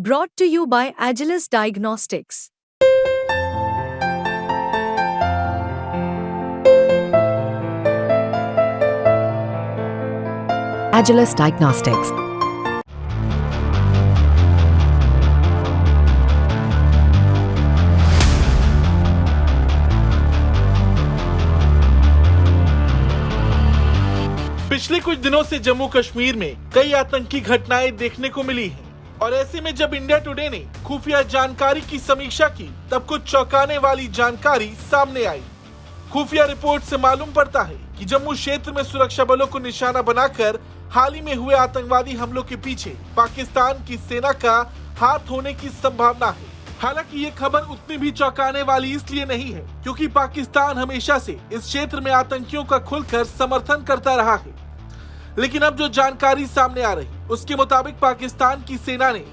Brought to you by Agilus Diagnostics. Agilus Diagnostics. पिछले कुछ दिनों से जम्मू कश्मीर में कई आतंकी घटनाएं देखने को मिली हैं और ऐसे में जब इंडिया टुडे ने खुफिया जानकारी की समीक्षा की तब कुछ चौंकाने वाली जानकारी सामने आई। खुफिया रिपोर्ट से मालूम पड़ता है कि जम्मू क्षेत्र में सुरक्षा बलों को निशाना बनाकर हाल ही में हुए आतंकवादी हमलों के पीछे पाकिस्तान की सेना का हाथ होने की संभावना है। हालांकि ये खबर उतनी भी चौंकाने वाली इसलिए नहीं है क्योंकि पाकिस्तान हमेशा से इस क्षेत्र में आतंकियों का खुलकर समर्थन करता रहा है। लेकिन अब जो जानकारी सामने आ रही उसके मुताबिक पाकिस्तान की सेना ने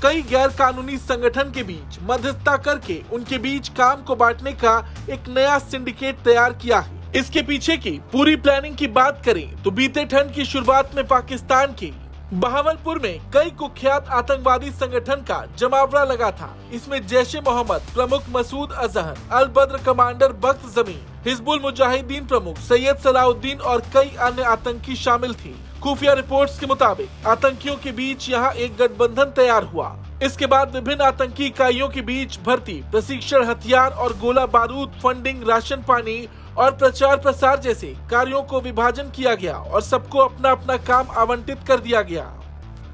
कई गैर कानूनी संगठन के बीच मध्यस्थता करके उनके बीच काम को बांटने का एक नया सिंडिकेट तैयार किया है। इसके पीछे की पूरी प्लानिंग की बात करें तो बीते ठंड की शुरुआत में पाकिस्तान के बहावलपुर में कई कुख्यात आतंकवादी संगठन का जमावड़ा लगा था। इसमें जैश-ए मोहम्मद प्रमुख मसूद अजहर, अल बद्र कमांडर बख्त जमीन, हिजबुल मुजाहिदीन प्रमुख सैयद सलाउद्दीन और कई अन्य आतंकी शामिल थे। खुफिया रिपोर्ट्स के मुताबिक आतंकियों के बीच यहां एक गठबंधन तैयार हुआ। इसके बाद विभिन्न आतंकी इकाइयों के बीच भर्ती, प्रशिक्षण, हथियार और गोला बारूद, फंडिंग, राशन पानी और प्रचार प्रसार जैसे कार्यों को विभाजन किया गया और सबको अपना अपना काम आवंटित कर दिया गया।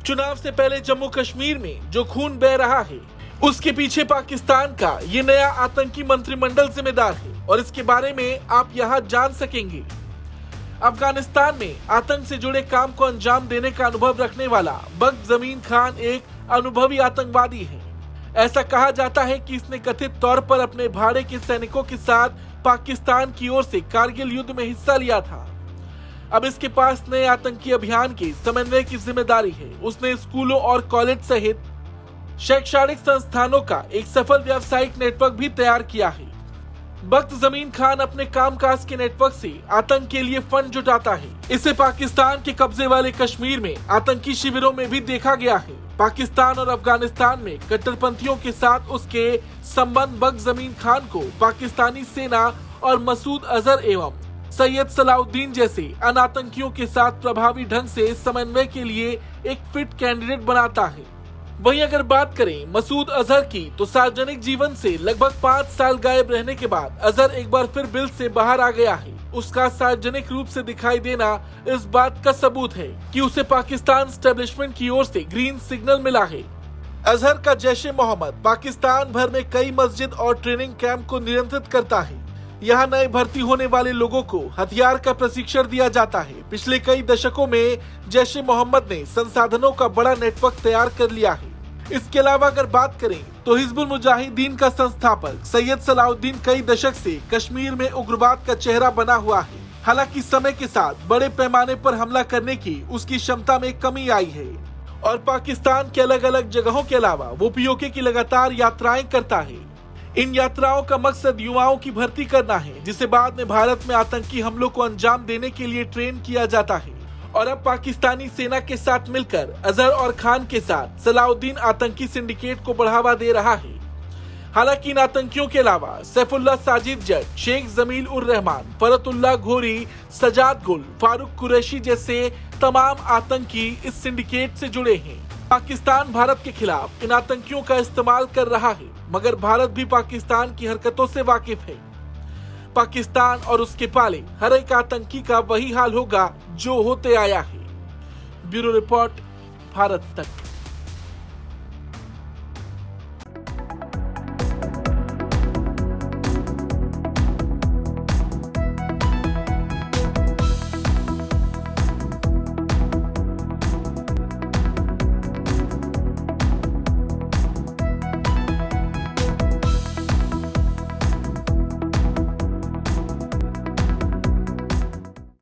चुनाव से पहले जम्मू कश्मीर में जो खून बह रहा है उसके पीछे पाकिस्तान का ये नया आतंकी मंत्रिमंडल जिम्मेदार है और इसके बारे में आप यहाँ जान सकेंगे। अफगानिस्तान में आतंक से जुड़े काम को अंजाम देने का अनुभव रखने वाला बख्त जमीन खान एक अनुभवी आतंकवादी है। ऐसा कहा जाता है कि इसने कथित तौर पर अपने भाड़े के सैनिकों के साथ पाकिस्तान की ओर से कारगिल युद्ध में हिस्सा लिया था। अब इसके पास नए आतंकी अभियान के समन्वय की जिम्मेदारी है। उसने स्कूलों और कॉलेज सहित शैक्षणिक संस्थानों का एक सफल व्यावसायिक नेटवर्क भी तैयार किया है। बख्त जमीन खान अपने कामकाज के नेटवर्क से आतंक के लिए फंड जुटाता है। इसे पाकिस्तान के कब्जे वाले कश्मीर में आतंकी शिविरों में भी देखा गया है। पाकिस्तान और अफगानिस्तान में कट्टरपंथियों के साथ उसके संबंध बख्त जमीन खान को पाकिस्तानी सेना और मसूद अजहर एवं सैयद सलाउद्दीन जैसे अन्य आतंकियों के साथ प्रभावी ढंग से समन्वय के लिए एक फिट कैंडिडेट बनाता है। वहीं अगर बात करें मसूद अजहर की तो सार्वजनिक जीवन से लगभग 5 साल गायब रहने के बाद अजहर एक बार फिर बिल से बाहर आ गया है। उसका सार्वजनिक रूप से दिखाई देना इस बात का सबूत है कि उसे पाकिस्तान एस्टेब्लिशमेंट की ओर से ग्रीन सिग्नल मिला है। अजहर का जैश-ए मोहम्मद पाकिस्तान भर में कई मस्जिद और ट्रेनिंग कैंप को नियंत्रित करता है। यहाँ नए भर्ती होने वाले लोगों को हथियार का प्रशिक्षण दिया जाता है। पिछले कई दशकों में जैश-ए मोहम्मद ने संसाधनों का बड़ा नेटवर्क तैयार कर लिया है। इसके अलावा अगर बात करें तो हिजबुल मुजाहिदीन का संस्थापक सैयद सलाउद्दीन कई दशक से कश्मीर में उग्रवाद का चेहरा बना हुआ है। हालांकि समय के साथ बड़े पैमाने पर हमला करने की उसकी क्षमता में कमी आई है और पाकिस्तान के अलग अलग जगहों के अलावा वो पीओके की लगातार यात्राएं करता है। इन यात्राओं का मकसद युवाओं की भर्ती करना है जिसे बाद में भारत में आतंकी हमलों को अंजाम देने के लिए ट्रेन किया जाता है। और अब पाकिस्तानी सेना के साथ मिलकर अजहर और खान के साथ सलाउद्दीन आतंकी सिंडिकेट को बढ़ावा दे रहा है। हालांकि इन आतंकियों के अलावा सैफुल्लाह साजिद जट, शेख जमील उर रहमान, फरतुल्लाह घोरी, सजाद गुल, फारूक कुरैशी जैसे तमाम आतंकी इस सिंडिकेट से जुड़े हैं। पाकिस्तान भारत के खिलाफ इन आतंकियों का इस्तेमाल कर रहा है मगर भारत भी पाकिस्तान की हरकतों से वाकिफ है। पाकिस्तान और उसके पाले हर एक आतंकी का वही हाल होगा जो होते आया है। ब्यूरो रिपोर्ट, भारत तक।